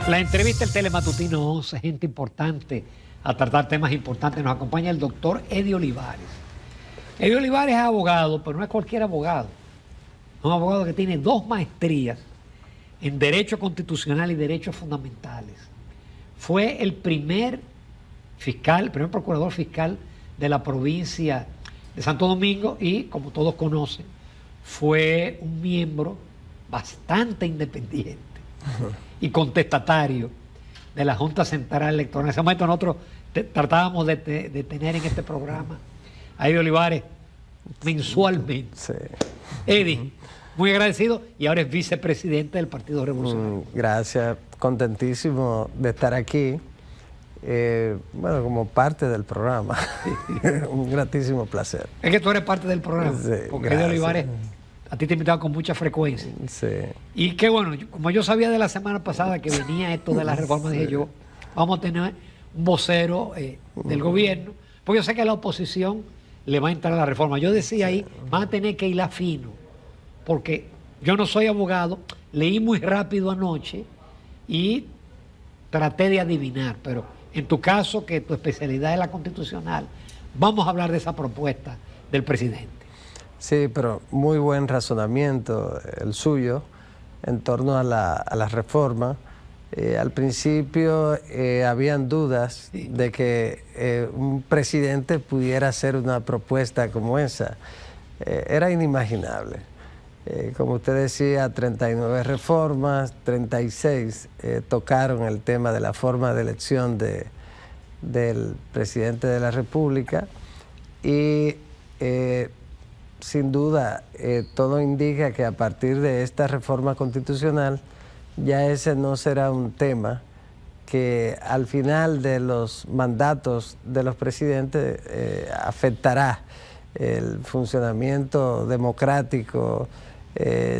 La entrevista del Telematutino 11, gente importante a tratar temas importantes. Nos acompaña el doctor Eddie Olivares. Eddie Olivares es abogado, pero no es cualquier abogado. Es un abogado que tiene 2 maestrías en Derecho Constitucional y Derechos Fundamentales. Fue el primer fiscal, el primer procurador fiscal de la provincia de Santo Domingo y, como todos conocen, fue un miembro bastante independiente y contestatario de la Junta Central Electoral. En ese momento nosotros tratábamos de tener en este programa a Eddie Olivares mensualmente. Sí. Eddie, muy agradecido, y ahora es vicepresidente del Partido Revolucionario. Gracias, contentísimo de estar aquí, bueno, como parte del programa. Un gratísimo placer. Es que tú eres parte del programa, Sí, porque gracias. Eddie Olivares a ti te invitaba con mucha frecuencia. Sí. Y qué bueno, como yo sabía de la semana pasada que venía esto de la reforma, dije yo, vamos a tener un vocero del gobierno, porque yo sé que a la oposición le va a entrar la reforma. Yo decía ahí, van a tener que hilar fino, porque yo no soy abogado, leí muy rápido anoche y traté de adivinar, pero en tu caso, que tu especialidad es la constitucional, vamos a hablar de esa propuesta del presidente. Sí, pero muy buen razonamiento el suyo en torno a la reforma. Al principio habían dudas de que un presidente pudiera hacer una propuesta como esa. Era inimaginable. Como usted decía, 39 reformas, 36 tocaron el tema de la forma de elección del presidente de la República y sin duda todo indica que a partir de esta reforma constitucional ya ese no será un tema que al final de los mandatos de los presidentes afectará el funcionamiento democrático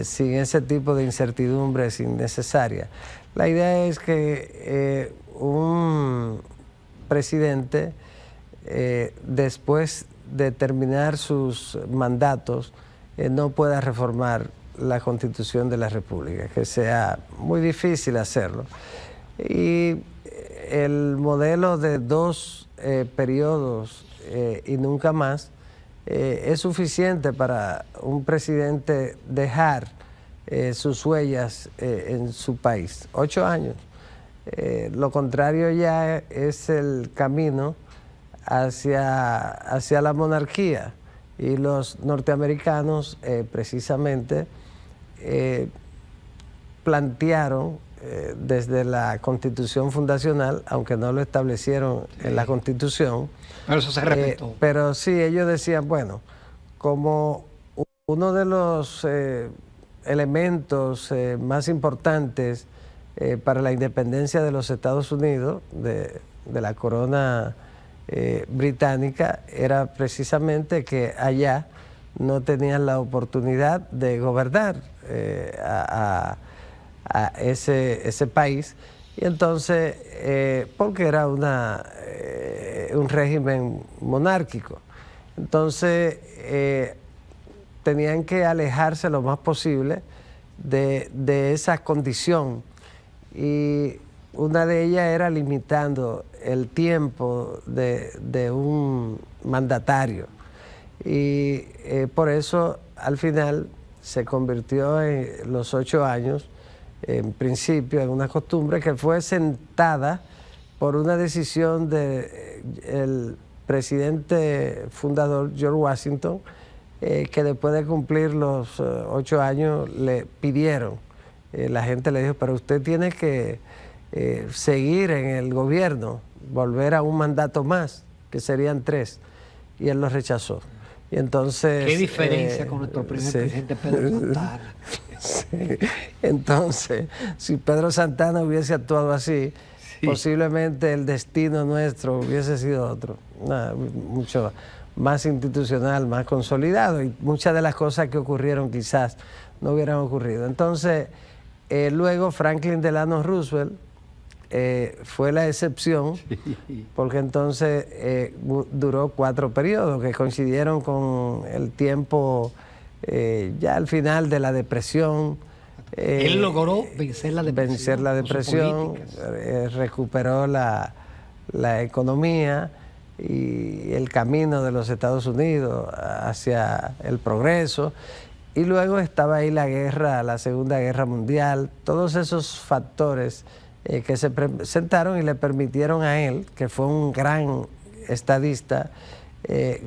sin ese tipo de incertidumbres innecesarias. La idea es que un presidente después de terminar sus mandatos no pueda reformar la Constitución de la República, que sea muy difícil hacerlo. Y el modelo de 2 periodos y nunca más es suficiente para un presidente dejar sus huellas en su país. 8 años. Lo contrario ya es el camino hacia la monarquía, y los norteamericanos precisamente plantearon desde la Constitución fundacional, aunque no lo establecieron en la Constitución, Pero eso se respetó. pero sí, ellos decían, bueno, como uno de los elementos más importantes para la independencia de los Estados Unidos, de la corona británica, era precisamente que allá no tenían la oportunidad de gobernar a ese país, y entonces porque era un régimen monárquico, entonces tenían que alejarse lo más posible de esa condición, y una de ellas era limitando el tiempo de un mandatario, y por eso al final se convirtió en los 8 años, en principio, en una costumbre que fue sentada por una decisión del presidente fundador George Washington, que después de cumplir los 8 años le pidieron, la gente le dijo, pero usted tiene que seguir en el gobierno, volver a un mandato más, que serían 3, y él lo rechazó. Y entonces, ¿qué diferencia con nuestro primer presidente Pedro Santana? Sí. Entonces, si Pedro Santana hubiese actuado así, posiblemente el destino nuestro hubiese sido otro, mucho más institucional, más consolidado, y muchas de las cosas que ocurrieron quizás no hubieran ocurrido. Entonces, luego Franklin Delano Roosevelt fue la excepción, porque entonces duró 4 periodos que coincidieron con el tiempo ya al final de la depresión, Él logró vencer la depresión. Vencer la con sus depresión, políticas. recuperó la economía y el camino de los Estados Unidos hacia el progreso. Y luego estaba ahí la guerra, la Segunda Guerra Mundial, todos esos factores que se presentaron y le permitieron a él, que fue un gran estadista,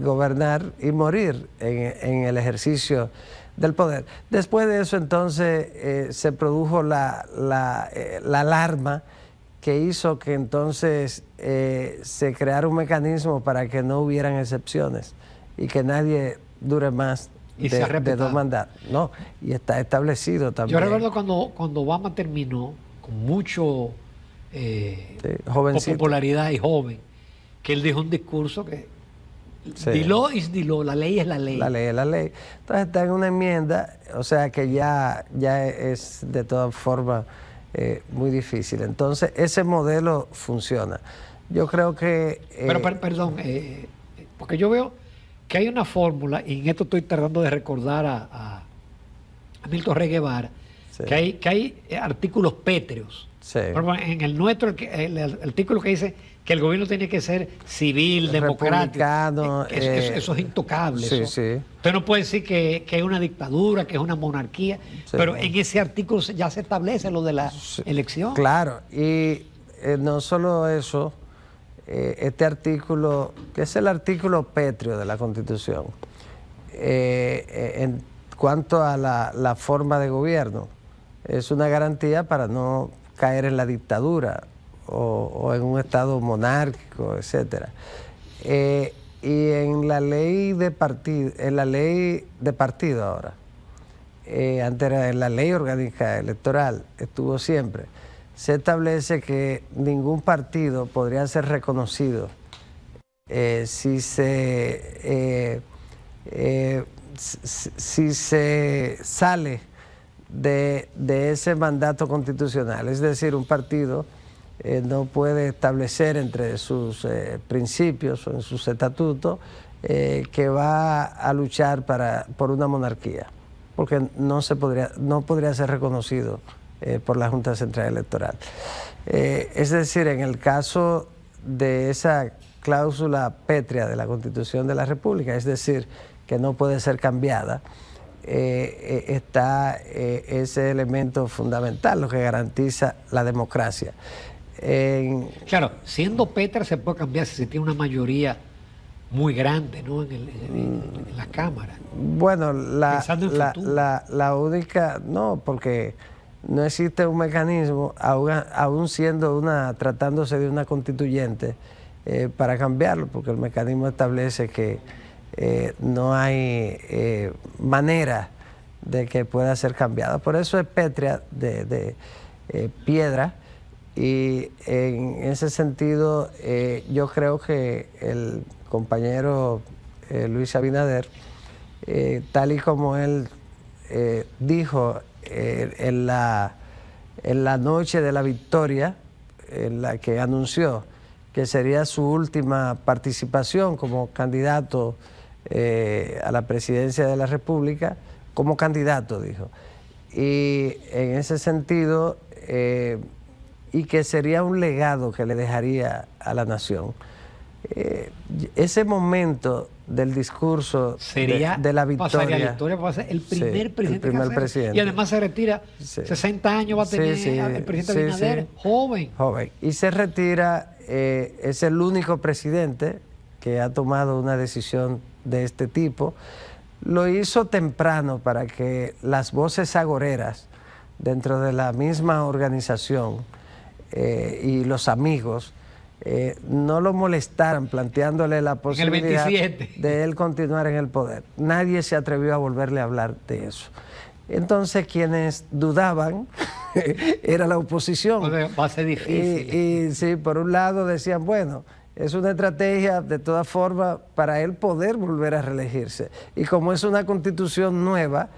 gobernar y morir en el ejercicio del poder. Después de eso entonces se produjo la alarma que hizo que entonces se creara un mecanismo para que no hubieran excepciones y que nadie dure más de 2 mandatos. No, y está establecido también. Yo recuerdo cuando Obama terminó con mucho popularidad y joven, que él dijo un discurso que the law is the law, la ley es la ley. La ley es la ley. Entonces está en una enmienda, o sea que ya es de todas formas muy difícil. Entonces ese modelo funciona. Yo creo que... Pero perdón, porque yo veo que hay una fórmula, y en esto estoy tratando de recordar a Milton Rey Guevara, sí, que hay artículos pétreos. Sí. En el nuestro, el artículo que dice que el gobierno tiene que ser civil, democrático. Eso es intocable. Sí, eso. sí. Usted no puede decir que es una dictadura, que es una monarquía, Sí, pero en ese artículo ya se establece lo de la elección. Claro, y no solo eso, este artículo, que es el artículo pétreo de la Constitución, en cuanto a la forma de gobierno, es una garantía para no caer en la dictadura o en un estado monárquico, etcétera. Y en la ley de partido, ahora, antes era en la ley orgánica electoral, estuvo siempre, se establece que ningún partido podría ser reconocido si se sale de ese mandato constitucional. Es decir, un partido no puede establecer entre sus principios o en sus estatutos que va a luchar por una monarquía, porque no podría ser reconocido por la Junta Central Electoral. Es decir, en el caso de esa cláusula pétrea de la Constitución de la República, es decir, que no puede ser cambiada, está ese elemento fundamental, lo que garantiza la democracia. Claro, siendo pétrea se puede cambiar si se tiene una mayoría muy grande, ¿no? en la Cámara. Bueno, la única, no, porque no existe un mecanismo, aún tratándose de una constituyente, para cambiarlo, porque el mecanismo establece que no hay manera de que pueda ser cambiada. Por eso es pétrea de piedra, y en ese sentido yo creo que el compañero Luis Abinader, tal y como él dijo en la noche de la victoria, en la que anunció que sería su última participación como candidato a la presidencia de la República, como candidato, dijo. Y en ese sentido, y que sería un legado que le dejaría a la nación. Ese momento del discurso de la victoria. Pasaría la victoria para ser el primer presidente. Y además se retira, 60 años va a tener el presidente Abinader, joven. Y se retira, es el único presidente que ha tomado una decisión de este tipo. Lo hizo temprano para que las voces agoreras dentro de la misma organización y los amigos no lo molestaran planteándole la posibilidad de él continuar en el poder. Nadie se atrevió a volverle a hablar de eso. Entonces quienes dudaban era la oposición. Va a ser difícil. Y sí, por un lado decían, bueno, es una estrategia de todas formas para él poder volver a reelegirse. Y como es una constitución nueva,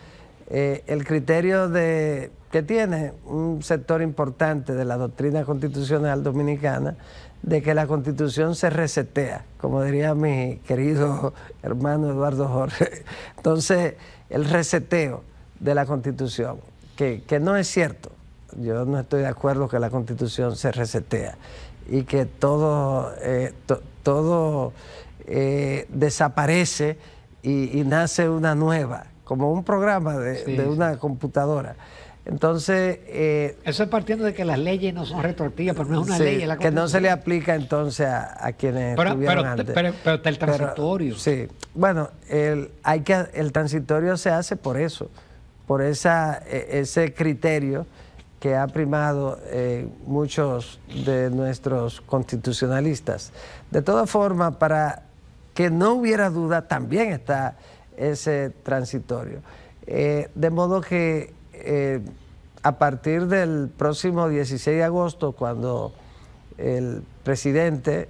el criterio que tiene un sector importante de la doctrina constitucional dominicana, de que la Constitución se resetea, como diría mi querido hermano Eduardo Jorge. Entonces, el reseteo de la Constitución, que no es cierto. Yo no estoy de acuerdo que la Constitución se resetea y que todo desaparece y nace una nueva, como un programa de una computadora. Entonces... eso es partiendo de que las leyes no son retroactivas, pero no es una ley. Es la que no se le aplica entonces a quienes estuvieron antes. Pero está el transitorio. Sí, bueno, el transitorio se hace por eso, por ese criterio que ha primado muchos de nuestros constitucionalistas. De todas formas, para que no hubiera duda, también está ese transitorio. De modo que a partir del próximo 16 de agosto, cuando el presidente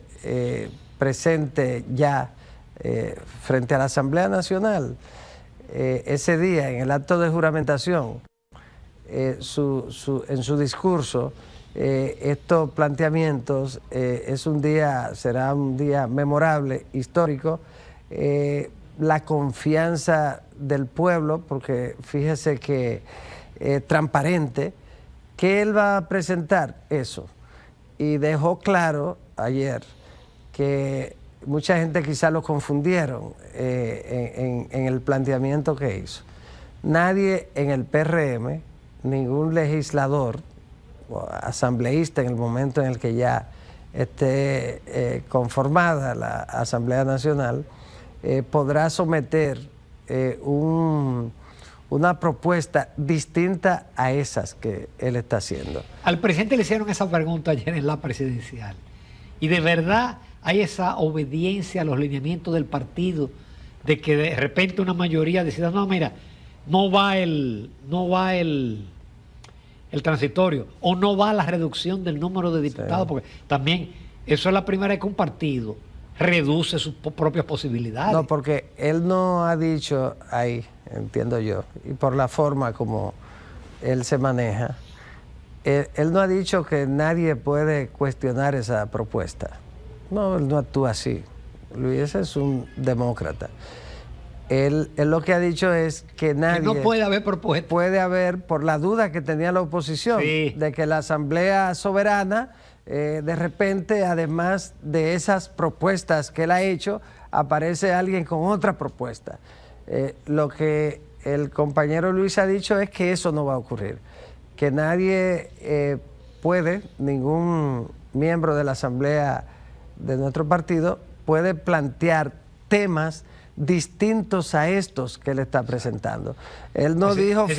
presente ya frente a la Asamblea Nacional, ese día en el acto de juramentación, en su discurso, estos planteamientos, será un día memorable, histórico, la confianza del pueblo, porque fíjese que transparente, que él va a presentar eso. Y dejó claro ayer que mucha gente quizá lo confundieron en el planteamiento que hizo. Nadie en el PRM, ningún legislador o asambleísta en el momento en el que ya esté conformada la Asamblea Nacional, podrá someter una propuesta distinta a esas que él está haciendo. Al presidente le hicieron esa pregunta ayer en la presidencial. Y de verdad hay esa obediencia a los lineamientos del partido, de que de repente una mayoría decida, no, mira, no va el transitorio, o no va la reducción del número de diputados, sí, porque también eso es la primera vez que un partido reduce sus propias posibilidades. No, porque él no ha dicho ahí, entiendo yo, y por la forma como él se maneja, él no ha dicho que nadie puede cuestionar esa propuesta. No, él no actúa así. Luis es un demócrata. Él lo que ha dicho es que nadie... Que no puede haber propuesta. Puede haber, por la duda que tenía la oposición, sí, de que la Asamblea Soberana, de repente, además de esas propuestas que él ha hecho, aparece alguien con otra propuesta. Lo que el compañero Luis ha dicho es que eso no va a ocurrir, que nadie puede, ningún miembro de la Asamblea de nuestro partido puede plantear temas distintos a estos que él está presentando. Él no dijo fue,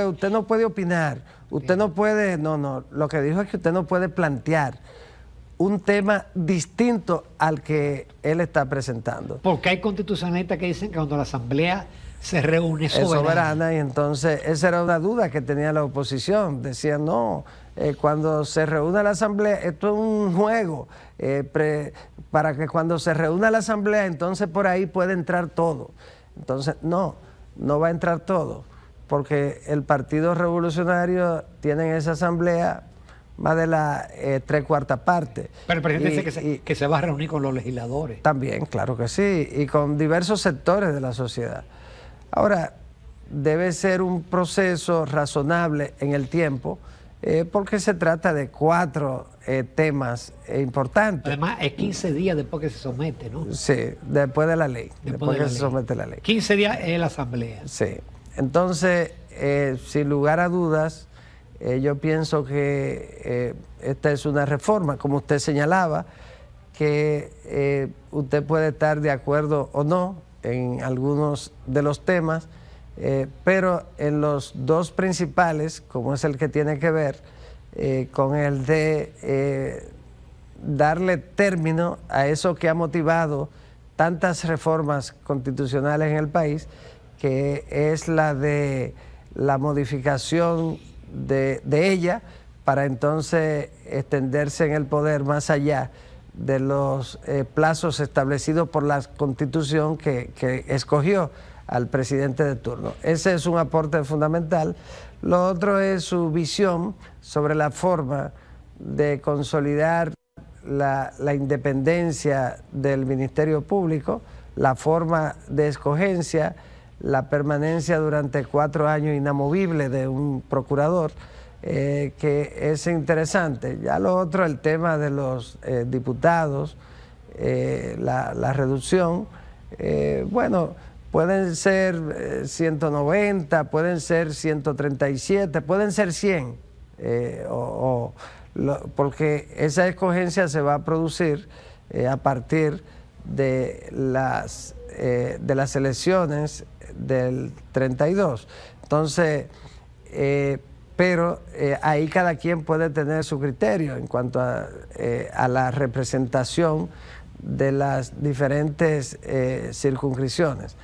usted no puede opinar, usted no puede, no, lo que dijo es que usted no puede plantear un tema distinto al que él está presentando. Porque hay constitucionalistas que dicen que cuando la Asamblea se reúne soberana. Y entonces esa era una duda que tenía la oposición. Decían, no, cuando se reúne la Asamblea, esto es un juego, para que cuando se reúna la Asamblea, entonces por ahí puede entrar todo. Entonces, no va a entrar todo, porque el Partido Revolucionario tiene en esa Asamblea más de la 3/4 parte. Pero el presidente dice que se va a reunir con los legisladores. También, claro que sí, y con diversos sectores de la sociedad. Ahora, debe ser un proceso razonable en el tiempo, porque se trata de 4 temas importantes. Además, es 15 días después que se somete, ¿no? Sí, después de la ley, después que se somete la ley. 15 días es la Asamblea. Sí, entonces, sin lugar a dudas, yo pienso que esta es una reforma, como usted señalaba, que usted puede estar de acuerdo o no en algunos de los temas, pero en los 2 principales, como es el que tiene que ver con el de darle término a eso que ha motivado tantas reformas constitucionales en el país, que es la de la modificación de ella para entonces extenderse en el poder más allá de los plazos establecidos por la Constitución que escogió al presidente de turno. Ese es un aporte fundamental. Lo otro es su visión sobre la forma de consolidar la independencia del Ministerio Público, la forma de escogencia, la permanencia durante 4 años inamovible de un procurador, que es interesante. Ya lo otro, el tema de los diputados, la reducción, bueno, pueden ser 190, pueden ser 137, pueden ser 100, porque esa escogencia se va a producir a partir de las elecciones del 32. Entonces, pero ahí cada quien puede tener su criterio en cuanto a la representación de las diferentes circunscripciones.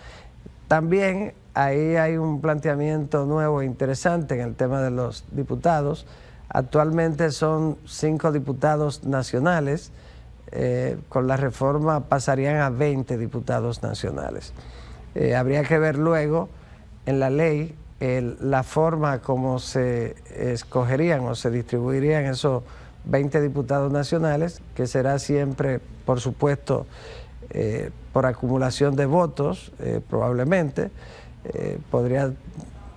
También ahí hay un planteamiento nuevo e interesante en el tema de los diputados. Actualmente son 5 diputados nacionales. Con la reforma pasarían a 20 diputados nacionales. Habría que ver luego en la ley la forma como se escogerían o se distribuirían esos 20 diputados nacionales, que será siempre, por supuesto, por acumulación de votos, probablemente. Podría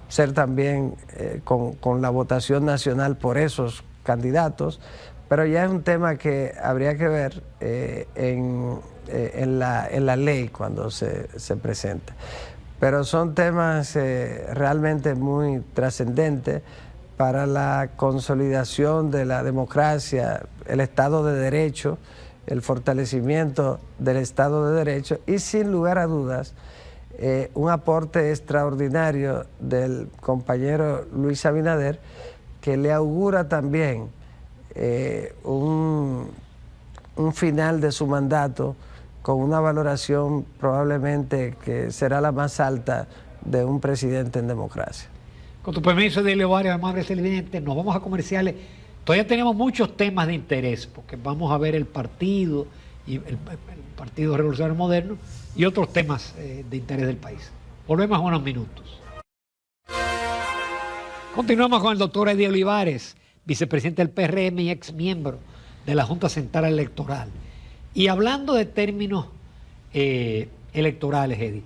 ser también con la votación nacional por esos candidatos, pero ya es un tema que habría que ver en la ley cuando se presenta. Pero son temas realmente muy trascendentes para la consolidación de la democracia, el Estado de Derecho, el fortalecimiento del Estado de Derecho y, sin lugar a dudas, un aporte extraordinario del compañero Luis Abinader, que le augura también un final de su mandato con una valoración probablemente que será la más alta de un presidente en democracia. Con tu permiso, Edelio Varios, amables televidentes, nos vamos a comerciales. Todavía tenemos muchos temas de interés, porque vamos a ver el partido, y el Partido Revolucionario Moderno, y otros temas de interés del país. Volvemos en unos minutos. Continuamos con el doctor Eddie Olivares, vicepresidente del PRM y ex miembro de la Junta Central Electoral. Y hablando de términos electorales, Eddie,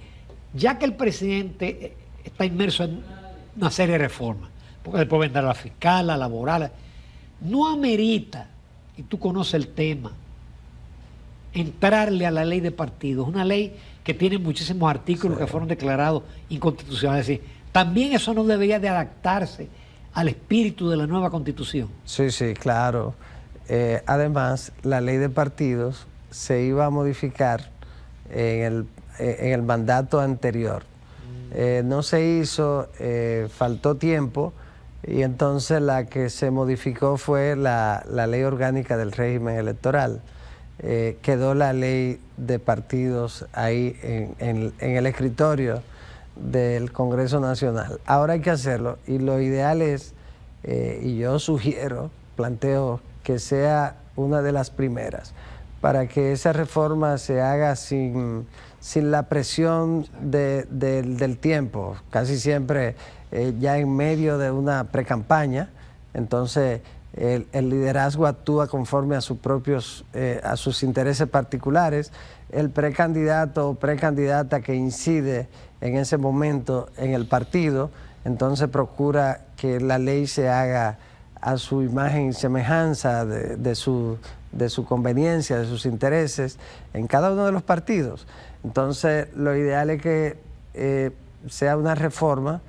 ya que el presidente está inmerso en una serie de reformas, porque después vendrá la fiscal, la laboral, no amerita, y tú conoces el tema, entrarle a la ley de partidos, una ley que tiene muchísimos artículos que fueron declarados inconstitucionales. Es decir, también eso no debería de adaptarse al espíritu de la nueva Constitución. Sí, sí, claro. Además, la ley de partidos se iba a modificar en el mandato anterior. No se hizo, faltó tiempo, y entonces la que se modificó fue la ley orgánica del régimen electoral. Quedó la ley de partidos ahí en el escritorio del Congreso Nacional. Ahora hay que hacerlo, y lo ideal es, y yo sugiero, planteo que sea una de las primeras, para que esa reforma se haga sin la presión del tiempo, casi siempre ya en medio de una precampaña. Entonces el liderazgo actúa conforme a a sus intereses particulares. El precandidato o precandidata que incide en ese momento en el partido, entonces procura que la ley se haga a su imagen y semejanza de su conveniencia, de sus intereses, en cada uno de los partidos. Entonces, lo ideal es que sea una reforma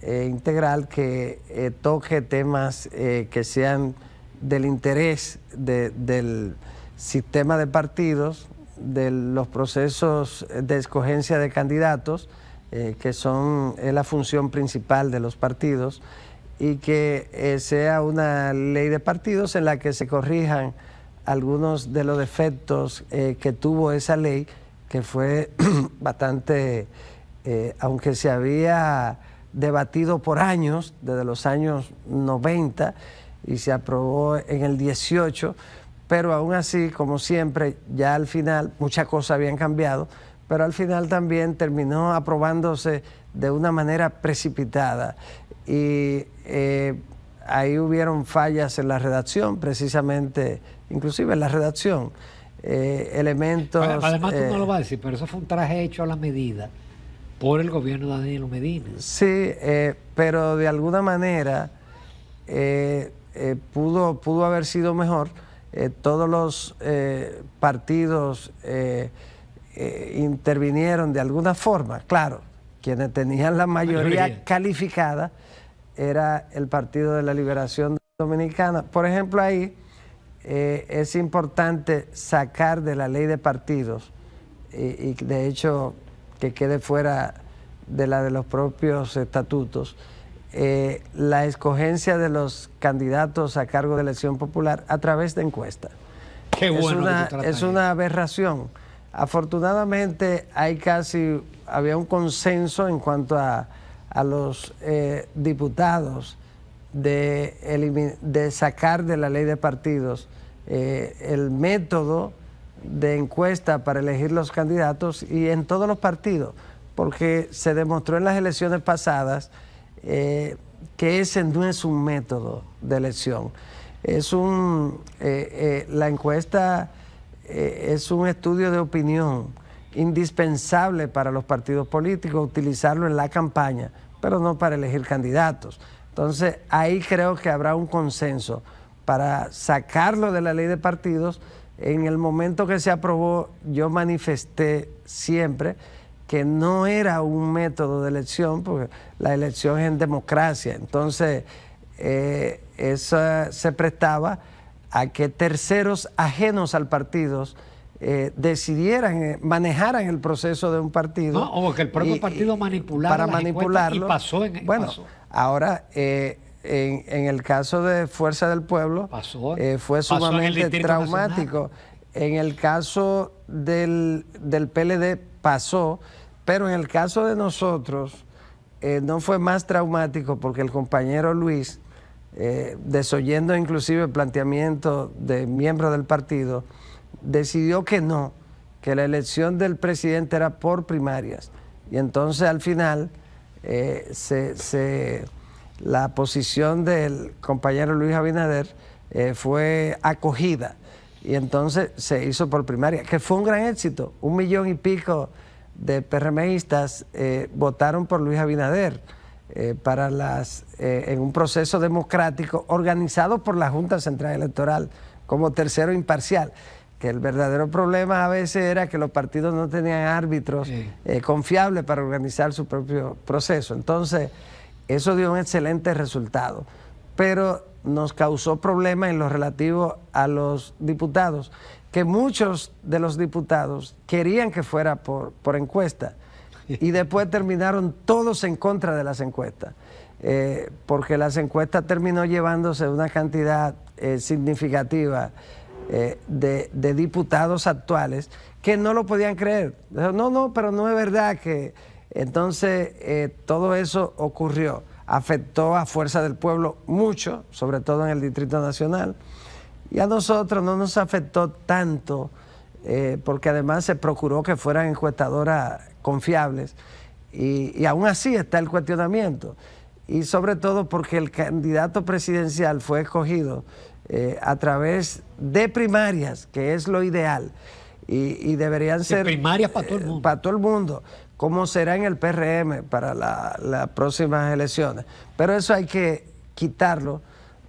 integral que toque temas que sean del interés del sistema de partidos, de los procesos de escogencia de candidatos, que es la función principal de los partidos, y que sea una ley de partidos en la que se corrijan algunos de los defectos que tuvo esa ley, que fue bastante, aunque se había debatido por años, desde los años 90, y se aprobó en el 18, pero aún así, como siempre, ya al final muchas cosas habían cambiado, pero al final también terminó aprobándose de una manera precipitada. Y ahí hubieron fallas en la redacción, precisamente, inclusive en la redacción, elementos... Además tú no lo vas a decir, pero eso fue un traje hecho a la medida por el gobierno de Danilo Medina. Sí, pero de alguna manera pudo haber sido mejor. Todos los partidos intervinieron de alguna forma. Claro, quienes tenían la mayoría calificada era el Partido de la Liberación Dominicana. Por ejemplo, ahí es importante sacar de la ley de partidos y de hecho que quede fuera de la de los propios estatutos, la escogencia de los candidatos a cargo de elección popular a través de encuesta. Qué bueno es una aberración. Afortunadamente había un consenso en cuanto a los diputados de sacar de la ley de partidos el método de encuesta para elegir los candidatos y en todos los partidos, porque se demostró en las elecciones pasadas que ese no es un método de elección. La encuesta es un estudio de opinión indispensable para los partidos políticos, utilizarlo en la campaña, pero no para elegir candidatos. Entonces, ahí creo que habrá un consenso para sacarlo de la ley de partidos. En el momento que se aprobó, yo manifesté siempre que no era un método de elección, porque la elección es en democracia. Entonces, eso se prestaba a que terceros ajenos al partido manejaran el proceso de un partido. No, o que el propio partido manipulara para manipularlo. Y pasó ahora en el caso de Fuerza del Pueblo fue sumamente traumático. En el caso del PLD pasó, pero en el caso de nosotros no fue más traumático porque el compañero Luis, desoyendo inclusive el planteamiento de miembros del partido, decidió que la elección del presidente era por primarias. Y entonces al final la posición del compañero Luis Abinader fue acogida y entonces se hizo por primaria, que fue un gran éxito. 1 millón y pico de PRMistas votaron por Luis Abinader en un proceso democrático organizado por la Junta Central Electoral como tercero imparcial, que el verdadero problema a veces era que los partidos no tenían árbitros confiables para organizar su propio proceso. Entonces, eso dio un excelente resultado, pero nos causó problemas en lo relativo a los diputados, que muchos de los diputados querían que fuera por encuesta y después terminaron todos en contra de las encuestas, porque las encuestas terminó llevándose una cantidad significativa de diputados actuales que no lo podían creer. No, pero no es verdad que... Entonces, todo eso ocurrió, afectó a Fuerza del Pueblo mucho, sobre todo en el Distrito Nacional, y a nosotros no nos afectó tanto, porque además se procuró que fueran encuestadoras confiables, y aún así está el cuestionamiento, y sobre todo porque el candidato presidencial fue escogido a través de primarias, que es lo ideal, y deberían ser... primarias para todo el mundo. Para todo el mundo, como será en el PRM para las próximas elecciones. Pero eso hay que quitarlo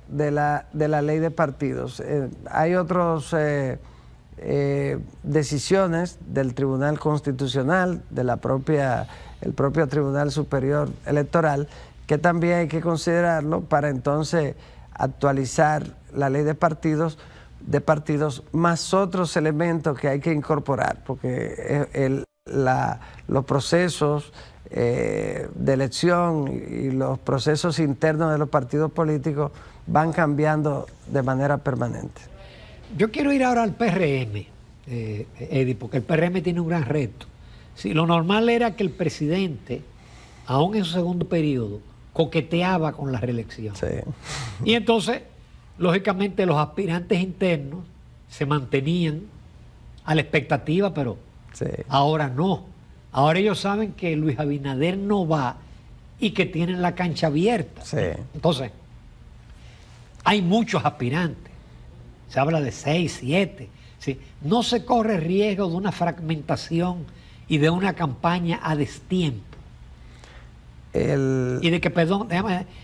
de la ley de partidos. Hay otras decisiones del Tribunal Constitucional, el propio Tribunal Superior Electoral, que también hay que considerarlo para entonces actualizar la ley de partidos, más otros elementos que hay que incorporar, porque los procesos de elección y los procesos internos de los partidos políticos van cambiando de manera permanente. Yo quiero ir ahora al PRM, Eddie, porque el PRM tiene un gran reto. Sí, lo normal era que el presidente, aún en su segundo periodo, coqueteaba con la reelección. Sí. Y entonces, lógicamente, los aspirantes internos se mantenían a la expectativa, pero sí. Ahora no. Ahora ellos saben que Luis Abinader no va y que tienen la cancha abierta. Sí. Entonces, hay muchos aspirantes. Se habla de 6, 7. ¿Sí? No se corre riesgo de una fragmentación y de una campaña a destiempo. Y de que, perdón,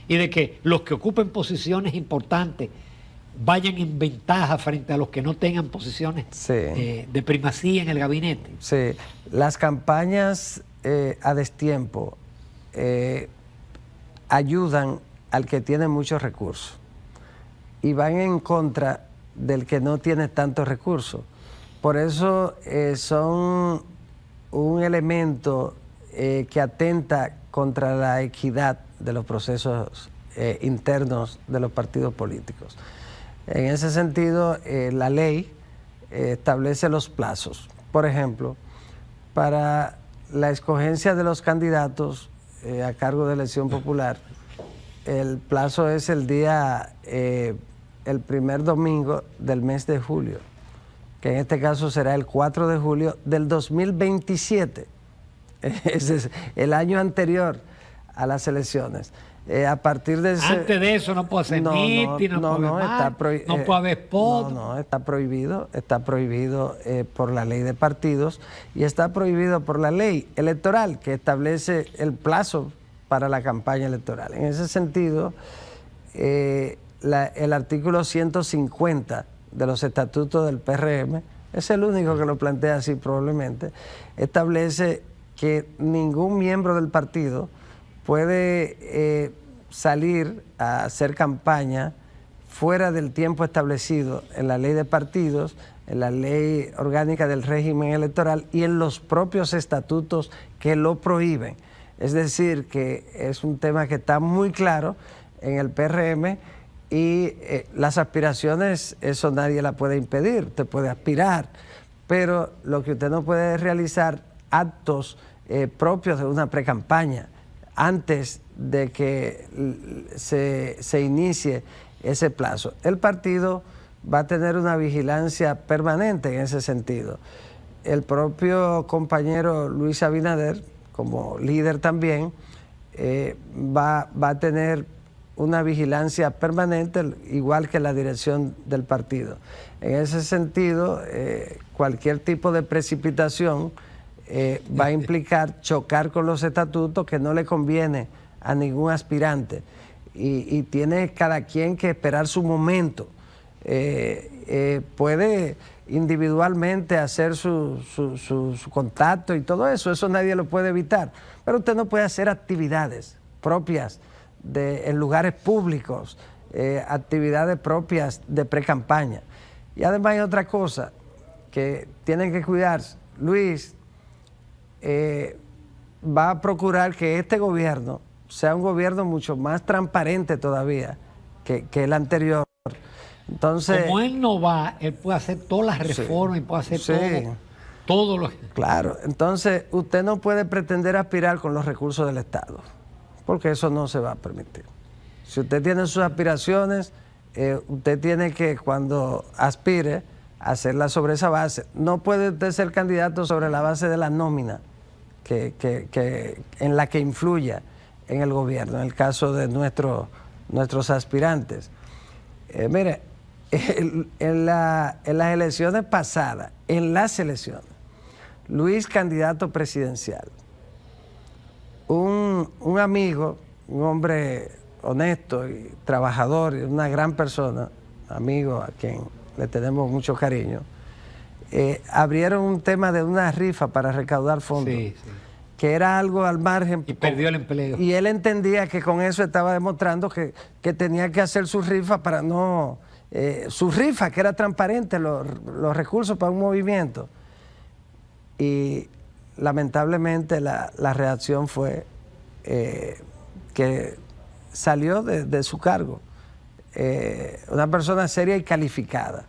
y de que los que ocupen posiciones importantes vayan en ventaja frente a los que no tengan posiciones Sí. De primacía en el gabinete. Sí, las campañas a destiempo ayudan al que tiene muchos recursos y van en contra del que no tiene tantos recursos. Por eso son un elemento que atenta contra la equidad de los procesos internos de los partidos políticos. En ese sentido, la ley establece los plazos. Por ejemplo, para la escogencia de los candidatos a cargo de elección popular, el plazo es el primer domingo del mes de julio, que en este caso será el 4 de julio del 2027. Ese es el año anterior a las elecciones. A partir de ese... Antes de eso no puede hacer mitin, no puede haber spot. No, está prohibido por la ley de partidos y está prohibido por la ley electoral que establece el plazo para la campaña electoral. En ese sentido, el artículo 150 de los estatutos del PRM, es el único que lo plantea así probablemente, establece que ningún miembro del partido puede salir a hacer campaña fuera del tiempo establecido en la ley de partidos, en la ley orgánica del régimen electoral y en los propios estatutos que lo prohíben. Es decir, que es un tema que está muy claro en el PRM y las aspiraciones, eso nadie la puede impedir, usted puede aspirar, pero lo que usted no puede es realizar actos propios de una precampaña antes de que se inicie ese plazo. El partido va a tener una vigilancia permanente en ese sentido. El propio compañero Luis Abinader, como líder también, va a tener una vigilancia permanente, igual que la dirección del partido. En ese sentido, cualquier tipo de precipitación va a implicar chocar con los estatutos que no le conviene a ningún aspirante y tiene cada quien que esperar su momento. Puede individualmente hacer su contacto y todo eso nadie lo puede evitar, pero usted no puede hacer actividades propias en lugares públicos, actividades propias de pre-campaña. Y además hay otra cosa que tienen que cuidarse. Luis va a procurar que este gobierno sea un gobierno mucho más transparente todavía que el anterior. Entonces, como él no va, él puede hacer todas las reformas y puede hacer todo lo que... Claro, entonces usted no puede pretender aspirar con los recursos del Estado, porque eso no se va a permitir. Si usted tiene sus aspiraciones, usted tiene que, cuando aspire, hacerla sobre esa base. No puede usted ser candidato sobre la base de la nómina en la que influya en el gobierno, en el caso de nuestros aspirantes. Mire, en las elecciones pasadas, Luis, candidato presidencial, un amigo, un hombre honesto y trabajador, y una gran persona, amigo a quien le tenemos mucho cariño, abrieron un tema de una rifa para recaudar fondos, que era algo al margen. Y perdió el empleo. Y él entendía que con eso estaba demostrando que tenía que hacer su rifa para no... su rifa, que era transparente, los recursos para un movimiento. Y lamentablemente la reacción fue que salió de su cargo. Una persona seria y calificada.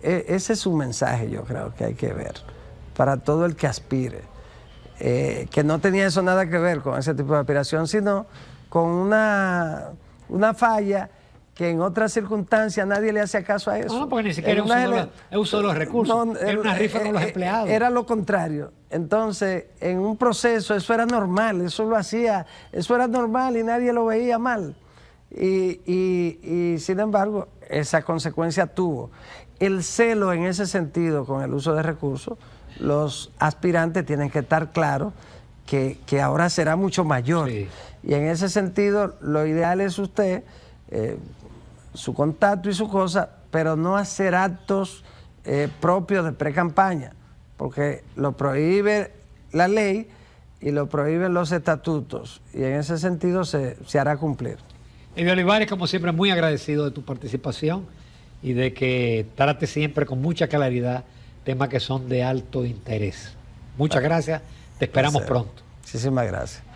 Ese es un mensaje, yo creo, que hay que ver para todo el que aspire. Que no tenía eso nada que ver con ese tipo de aspiración, sino con una falla que en otras circunstancias nadie le hacía caso a eso. No, porque ni siquiera es uso de los recursos, era una rifa con los empleados. Era lo contrario. Entonces, en un proceso eso era normal, eso era normal y nadie lo veía mal. Y sin embargo, esa consecuencia tuvo. El celo en ese sentido con el uso de recursos, los aspirantes tienen que estar claros que ahora será mucho mayor. Sí. Y en ese sentido, lo ideal es usted, su contacto y su cosa, pero no hacer actos propios de pre-campaña, porque lo prohíbe la ley y lo prohíben los estatutos, y en ese sentido se hará cumplir. Eddie Olivares, como siempre, muy agradecido de tu participación y de que trate siempre con mucha claridad temas que son de alto interés. Muchas gracias, te esperamos pronto. Muchísimas gracias.